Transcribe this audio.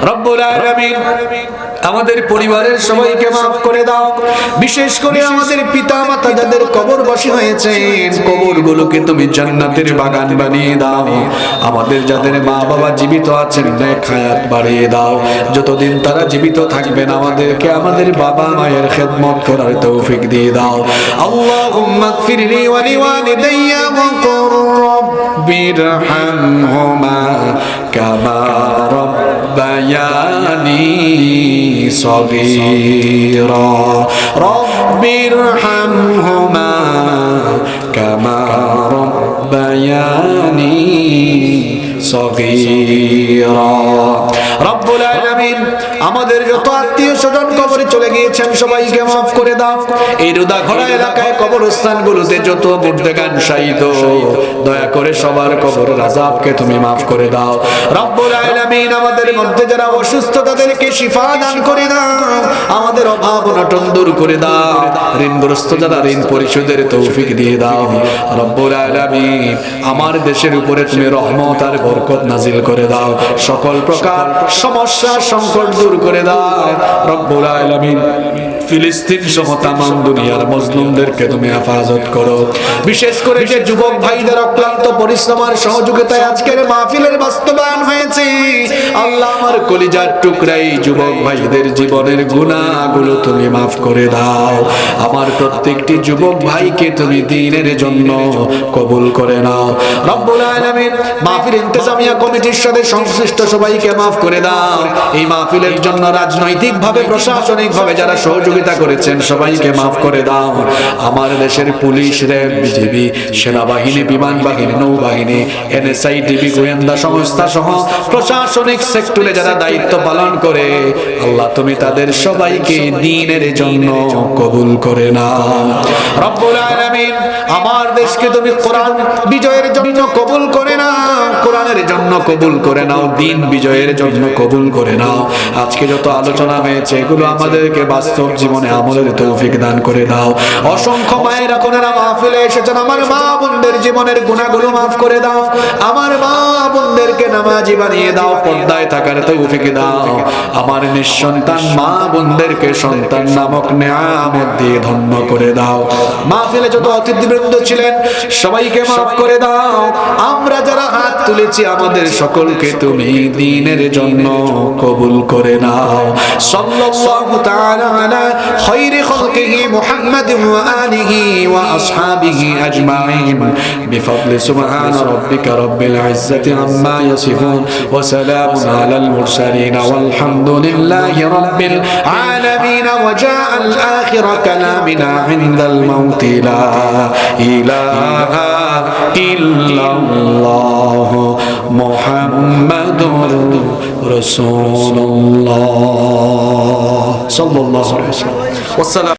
রব্বুল আলামিন আমাদের পরিবারের সবাইকে মাফ করে দাও। বিশেষ করে আমাদের পিতা মাতা যাদের কবরবাসী হয়েছেন, কবরগুলোকে তুমি জান্নাতের বাগান বানিয়ে দাও। আমাদের যাদের মা বাবা জীবিত আছেন, নেক হায়াত বাড়িয়ে দাও। যতদিন তারা জীবিত থাকবেন আমাদেরকে আমাদের বাবা মায়ের খেদমত করার তৌফিক দিয়ে দাও। আল্লাহুম্মা গফিরলি ওয়া লিওয়ালিদাইয়া ওয়া কুর রাব্বিরহামহুমা কামা রাব্বায়ানি صغيرا رب ارحمهما كما ربياني صغيرا রব্বুল আলামিন আমাদের যত আত্মীয় স্বজন কবরে চলে গিয়েছেন সবাইকে মাফ করে দাও। এই রুদাঘড়া এলাকায় কবরস্থানগুলোতে যত মুর্দাগান শায়িত, দয়া করে সবার কবরের আযাবকে তুমি মাফ করে দাও। রব্বুল আলামিন আমাদের মধ্যে যারা অসুস্থ তাদেরকে শিফা দান করে দাও। আমাদের অভাব অনটন দূর করে দাও। ঋণগ্রস্ত যারা ঋণ পরিশোধের তৌফিক দিয়ে দাও। রব্বুল আলামিন আমার দেশের উপরে তুমি রহমত আর বরকত নাজিল করে দাও। সকল প্রকার সমস্যা সংকট দূর করে দাও। রব্বুল আলামিন ফিলিস্তিন সহ তামাম দুনিয়ার মজলুমদেরকে তুমি হেফাজত করো। বিশেষ করে যে যুবক ভাইদের অক্লান্ত পরিশ্রম আর সহযোগিতায় আজকের মাহফিলের বাস্তবায়ন হয়েছে, আল্লাহ আমার কলিজার টুকরা এই যুবক ভাইদের জীবনের গুনাহগুলো তুমি মাফ করে দাও। আমার প্রত্যেকটি যুবক ভাইকে তুমি দ্বীনের জন্য কবুল করে নাও। রব্বুল আলামিন মাহফিল ইন্তেজামিয়া কমিটির সাথে সংশ্লিষ্ট সবাইকে মাফ করে দাও। এই মাহফিলের জন্য রাজনৈতিকভাবে প্রশাসনিকভাবে যারা সহযোগিতা করেছেন সবাইকে মাফ করে দাও। আমার দেশের পুলিশ, র্যাব, বিজিবি, সেনাবাহিনী, বিমান বাহিনী, নৌবাহিনী, এনএসআই, টিভি, গোয়েন্দা সংস্থা সহ প্রশাসনিক সেক্টরে যারা দায়িত্ব পালন করে, আল্লাহ তুমি তাদের সবাইকে দ্বীনের জন্য কবুল করে নাও। রব্বুল আলামিন আমার দেশকে তুমি কোরআন বিজয়ের জন্য কবুল করে নাও, কোরআনের জন্য কবুল করে নাও, দ্বীন বিজয়ের জন্য কবুল করে নাও। আজকে যত আলোচনা হয়েছে এগুলো আমাদেরকে বাস্তব জীবনে আমলের তৌফিক দান করে দাও। অসংখ্য মায়েরা বোনেরা মাহফিলে এসেছেন, আমার মা বোনদের জীবনের গুনাহগুলো মাফ করে দাও। আমার মা বোনদেরকে নামাজি বানিয়ে দাও, পর্দায় থাকার তৌফিক দাও। আমার নিঃসন্তান মা বোনদেরকে সন্তান নামক নিয়ামত দিয়ে ধন্য করে দাও। মাহফিলে যত অতিথিবৃন্দ ছিলেন সবাইকে মাফ করে দাও। আমরা যারা হাত তুলেছি আমাদের সকলকে তুমি দ্বীনের জন্য কবুল করে নাও। সাল্লাল্লাহু তাআলা আলা খায়রি খালকিহি মুহাম্মাদিন ওয়া আলিহি ওয়া আসহাবিহি আজমাইন বিফadli সুবহানা রাব্বিকা রাব্বিল ইজ্জাতি আম্মা ইয়াসিফুন ওয়া সালামুন আলাল মুরসালিন ওয়ালহামদুলিল্লাহি রাব্বিল আলামিন। ওয়া জাআল আখিরা কালামিনা ইনদাল মাউতি লা ইলাহা ইল্লাল্লাহ মুহাম্মাদুর রাসূলুল্লাহ সাল্লাল্লাহু আলাইহি ওয়াসাল্লাম।